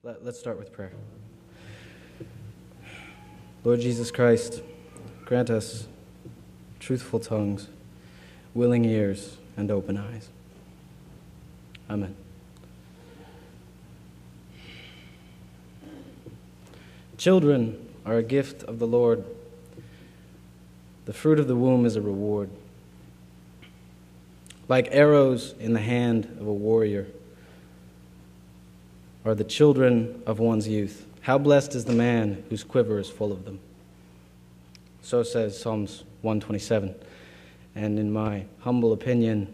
Let's start with prayer. Lord Jesus Christ, grant us truthful tongues, willing ears, and open eyes. Amen. Children are a gift of the Lord. The fruit of the womb is a reward. Like arrows in the hand of a warrior are the children of one's youth. How blessed is the man whose quiver is full of them. So says Psalms 127. And in my humble opinion,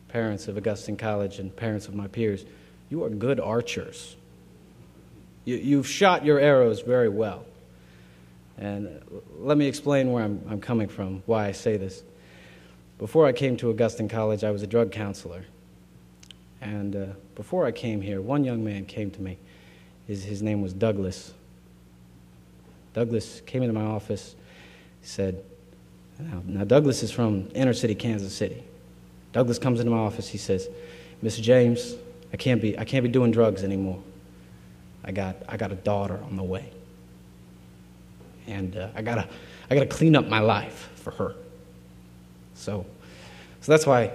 parents of Augustine College and parents of my peers, you are good archers. You've shot your arrows very well. And let me explain where I'm coming from, why I say this. Before I came to Augustine College, I was a drug counselor. And before I came here, one young man came to me. His name was Douglas. Douglas came into my office. He said, now Douglas is from inner city Kansas City. Douglas comes into my office. He says, Mr. James, I can't be doing drugs anymore. I got a daughter on the way, and I gotta clean up my life for her. So that's why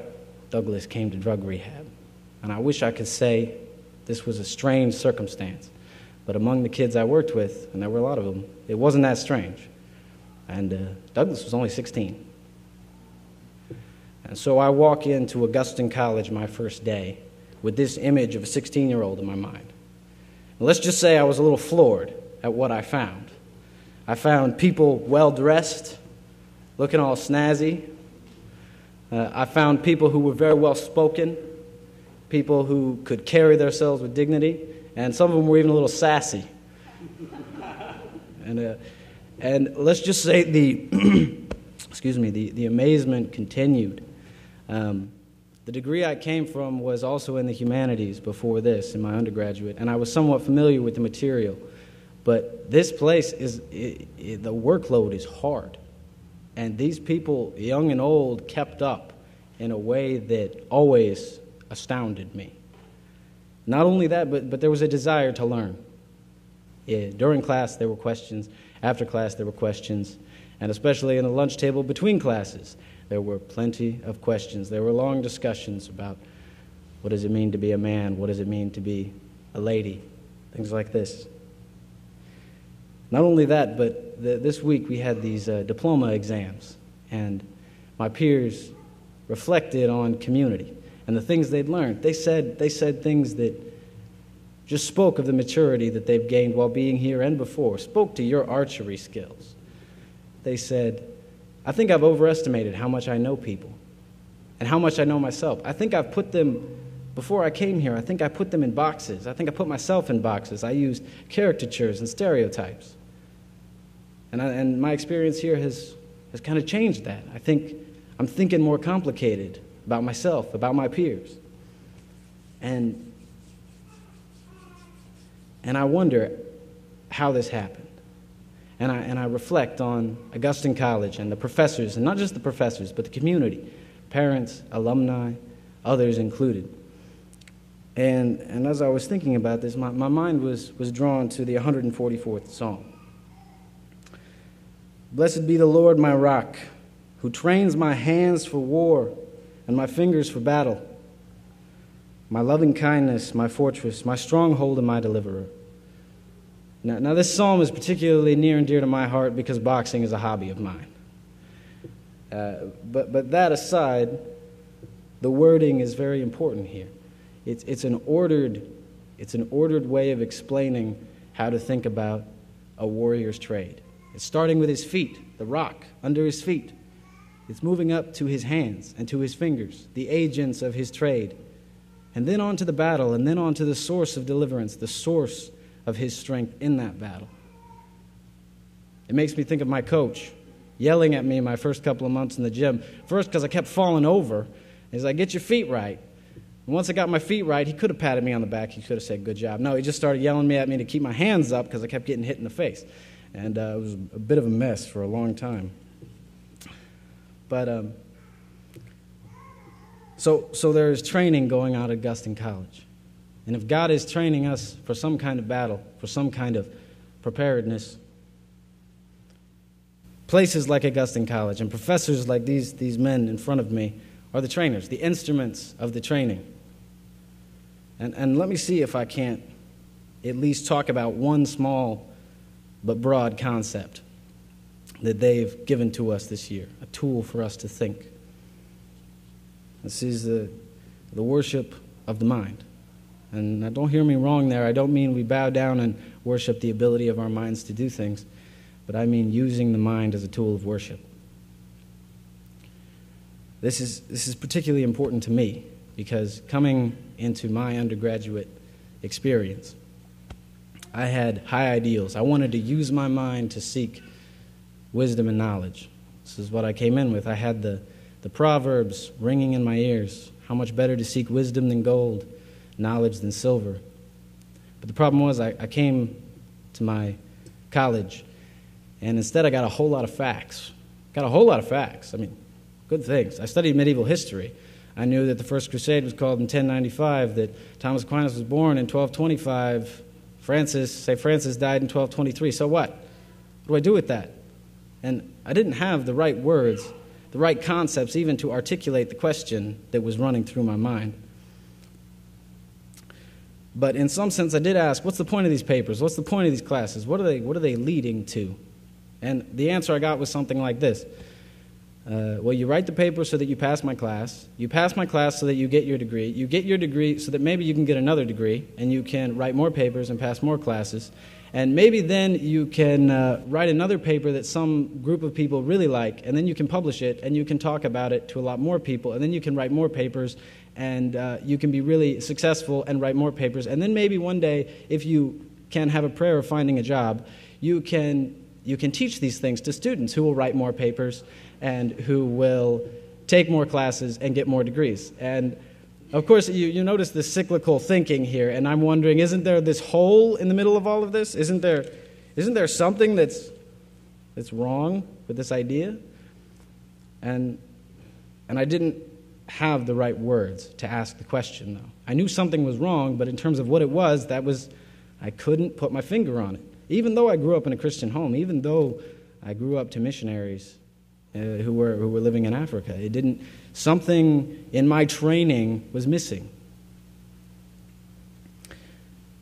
Douglas came to drug rehab. And I wish I could say this was a strange circumstance, but among the kids I worked with, and there were a lot of them, it wasn't that strange. And Douglas was only 16. And so I walk into Augustine College my first day with this image of a 16-year-old in my mind. And let's just say I was a little floored at what I found. I found people well-dressed, looking all snazzy. I found people who were very well-spoken, people who could carry themselves with dignity, and some of them were even a little sassy. And let's just say the amazement continued. The degree I came from was also in the humanities before this, in my undergraduate, and I was somewhat familiar with the material. But this place the workload is hard. And these people, young and old, kept up in a way that always astounded me. Not only that, but there was a desire to learn. Yeah, during class, there were questions. After class, there were questions. And especially in the lunch table between classes, there were plenty of questions. There were long discussions about what does it mean to be a man, what does it mean to be a lady, things like this. Not only that, but this week we had these diploma exams, and my peers reflected on community and the things they'd learned. They said things that just spoke of the maturity that they've gained while being here and before, spoke to your archery skills. They said, I think I've overestimated how much I know people and how much I know myself. I think I've put them, before I came here, I think I put them in boxes. I think I put myself in boxes. I used caricatures and stereotypes. And my experience here has kind of changed that. I think I'm thinking more complicated about myself, about my peers. And I wonder how this happened. And I reflect on Augustine College and the professors, and not just the professors, but the community, parents, alumni, others included. And as I was thinking about this, my mind was drawn to the 144th Psalm. Blessed be the Lord my rock, who trains my hands for war and my fingers for battle. My loving kindness, my fortress, my stronghold and my deliverer. Now this psalm is particularly near and dear to my heart because boxing is a hobby of mine. But that aside, the wording is very important here. It's an ordered way of explaining how to think about a warrior's trade. It's starting with his feet, the rock under his feet. It's moving up to his hands and to his fingers, the agents of his trade, and then on to the battle, and then on to the source of deliverance, the source of his strength in that battle. It makes me think of my coach yelling at me my first couple of months in the gym. First, because I kept falling over. He's like, get your feet right. And once I got my feet right, he could have patted me on the back. He could have said, good job. No, he just started yelling at me to keep my hands up because I kept getting hit in the face. And it was a bit of a mess for a long time. But so there's training going on at Augustine College. And if God is training us for some kind of battle, for some kind of preparedness, places like Augustine College and professors like these men in front of me are the trainers, the instruments of the training. And let me see if I can't at least talk about one small but broad concept that they've given to us this year, a tool for us to think. This is the worship of the mind. And now don't hear me wrong there. I don't mean we bow down and worship the ability of our minds to do things, but I mean using the mind as a tool of worship. This is particularly important to me because coming into my undergraduate experience, I had high ideals. I wanted to use my mind to seek wisdom and knowledge. This is what I came in with. I had the Proverbs ringing in my ears. How much better to seek wisdom than gold, knowledge than silver. But the problem was I came to my college, and instead I got a whole lot of facts. I mean, good things. I studied medieval history. I knew that the First Crusade was called in 1095, that Thomas Aquinas was born in 1225, Francis died in 1223. So what? What do I do with that? And I didn't have the right words, the right concepts even to articulate the question that was running through my mind. But in some sense, I did ask, what's the point of these papers? What's the point of these classes? What are they leading to? And the answer I got was something like this. Well, you write the paper so that you pass my class. You pass my class so that you get your degree. You get your degree so that maybe you can get another degree, and you can write more papers and pass more classes. And maybe then you can write another paper that some group of people really like, and then you can publish it, and you can talk about it to a lot more people, and then you can write more papers, and you can be really successful and write more papers. And then maybe one day, if you can have a prayer of finding a job, you can teach these things to students who will write more papers and who will take more classes and get more degrees. And of course, you notice the cyclical thinking here, and I'm wondering, isn't there this hole in the middle of all of this? Isn't there something that's wrong with this idea? And I didn't have the right words to ask the question, though. I knew something was wrong, but in terms of what it was, I couldn't put my finger on it. Even though I grew up in a Christian home, even though I grew up to missionaries who were living in Africa, something in my training was missing.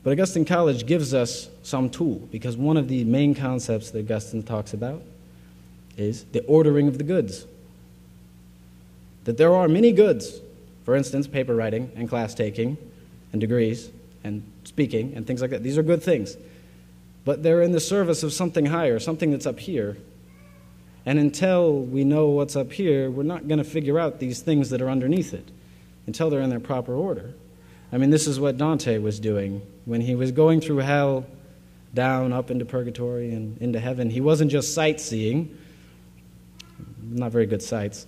But Augustine College gives us some tool, because one of the main concepts that Augustine talks about is the ordering of the goods. That there are many goods, for instance, paper writing and class taking and degrees and speaking and things like that. These are good things. But they're in the service of something higher, something that's up here. And until we know what's up here, we're not going to figure out these things that are underneath it until they're in their proper order. I mean, this is what Dante was doing when he was going through hell, down, up into purgatory, and into heaven. He wasn't just sightseeing, not very good sights,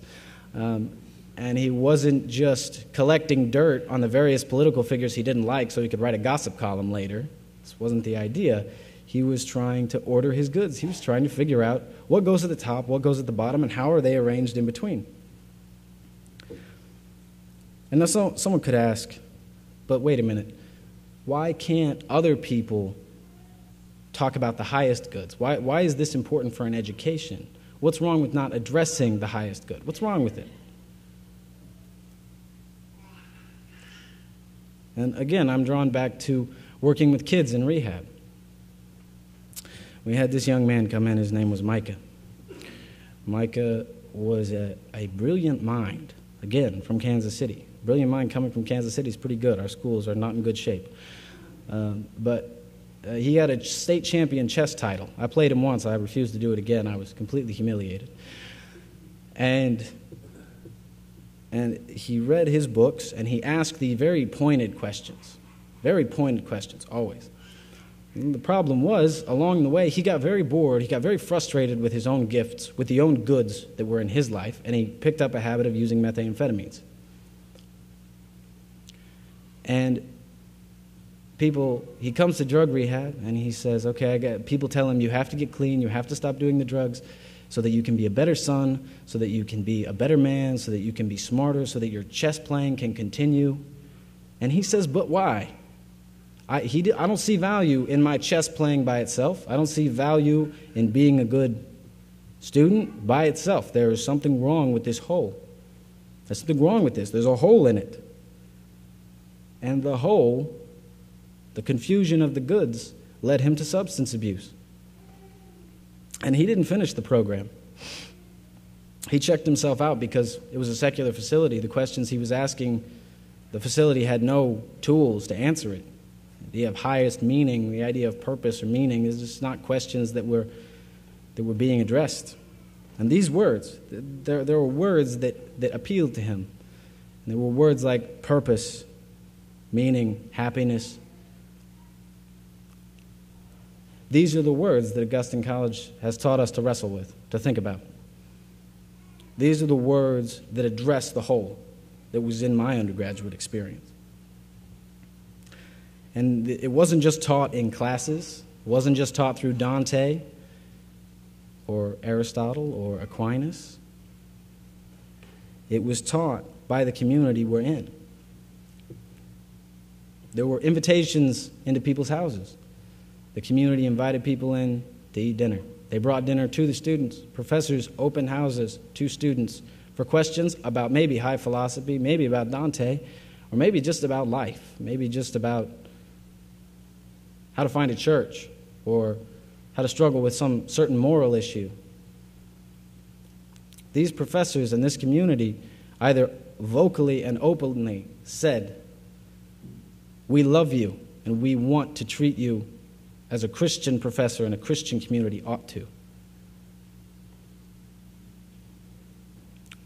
and he wasn't just collecting dirt on the various political figures he didn't like so he could write a gossip column later. This wasn't the idea. He was trying to order his goods. He was trying to figure out what goes at the top, what goes at the bottom, and how are they arranged in between. And now someone could ask, but wait a minute, why can't other people talk about the highest goods? Why is this important for an education? What's wrong with not addressing the highest good? What's wrong with it? And again, I'm drawn back to working with kids in rehab. We had this young man come in. His name was Micah. Micah was a brilliant mind, again, from Kansas City. Brilliant mind coming from Kansas City is pretty good. Our schools are not in good shape. But he had a state champion chess title. I played him once. I refused to do it again. I was completely humiliated. And he read his books, and he asked the very pointed questions, always. And the problem was, along the way, he got very bored, he got very frustrated with his own gifts, with the own goods that were in his life, and he picked up a habit of using methamphetamines. And he comes to drug rehab, and he says, okay, people tell him, you have to get clean, you have to stop doing the drugs, so that you can be a better son, so that you can be a better man, so that you can be smarter, so that your chess playing can continue. And he says, but why? I don't see value in my chess playing by itself. I don't see value in being a good student by itself. There is something wrong with this whole. There's something wrong with this. There's a hole in it. And the hole, the confusion of the goods, led him to substance abuse. And he didn't finish the program. He checked himself out because it was a secular facility. The questions he was asking, the facility had no tools to answer it. The idea of highest meaning, the idea of purpose or meaning is just not questions that were being addressed. And these words, there were words that appealed to him. And there were words like purpose, meaning, happiness. These are the words that Augustine College has taught us to wrestle with, to think about. These are the words that address the hole that was in my undergraduate experience. And it wasn't just taught in classes. It wasn't just taught through Dante or Aristotle or Aquinas. It was taught by the community we're in. There were invitations into people's houses. The community invited people in to eat dinner. They brought dinner to the students. Professors opened houses to students for questions about maybe high philosophy, maybe about Dante, or maybe just about life, maybe just about how to find a church or how to struggle with some certain moral issue. These professors in this community either vocally and openly said, "We love you and we want to treat you as a Christian professor in a Christian community ought to."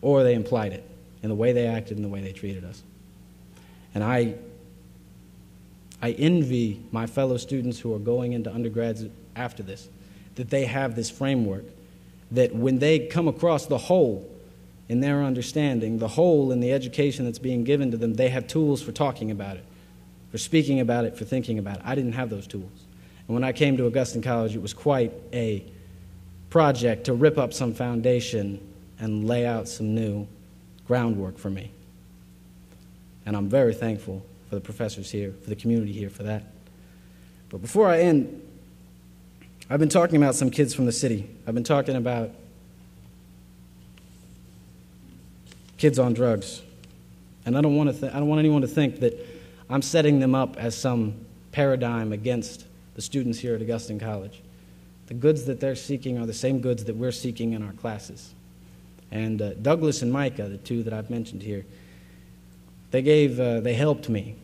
Or they implied it in the way they acted and the way they treated us. And I envy my fellow students who are going into undergrads after this, that they have this framework, that when they come across the hole in their understanding, the hole in the education that's being given to them, they have tools for talking about it, for speaking about it, for thinking about it. I didn't have those tools. And when I came to Augustine College, it was quite a project to rip up some foundation and lay out some new groundwork for me. And I'm very thankful for the professors here, for the community here for that. But before I end, I've been talking about some kids from the city. I've been talking about kids on drugs. And I don't want anyone to think that I'm setting them up as some paradigm against the students here at Augustine College. The goods that they're seeking are the same goods that we're seeking in our classes. And Douglas and Micah, the two that I've mentioned here, they helped me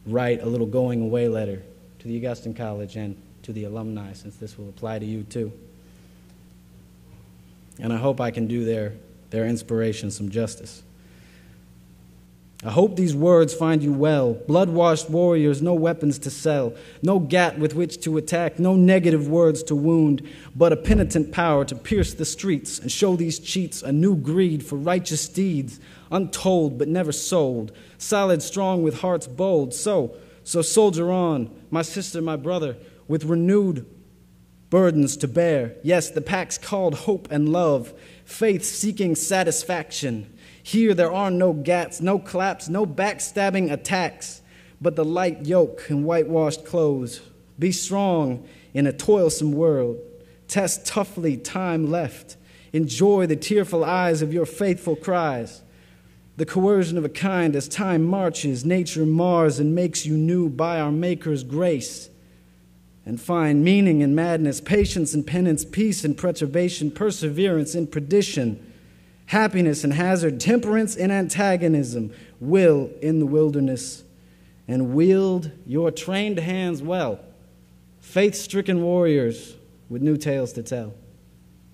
write a little going away letter to the Augustine College and to the alumni, since this will apply to you too. And I hope I can do their inspiration some justice. I hope these words find you well. Blood-washed warriors, no weapons to sell, no gat with which to attack, no negative words to wound, but a penitent power to pierce the streets and show these cheats a new greed for righteous deeds, untold but never sold, solid, strong with hearts bold. So soldier on, my sister, my brother, with renewed burdens to bear. Yes, the pack's called hope and love, faith seeking satisfaction. Here there are no gats, no claps, no backstabbing attacks, but the light yoke and whitewashed clothes. Be strong in a toilsome world. Test toughly time left. Enjoy the tearful eyes of your faithful cries. The coercion of a kind as time marches, nature mars and makes you new by our Maker's grace. And find meaning in madness, patience in penance, peace in perturbation, perseverance in perdition, happiness in hazard, temperance in antagonism, will in the wilderness, and wield your trained hands well, faith-stricken warriors with new tales to tell.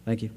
Thank you.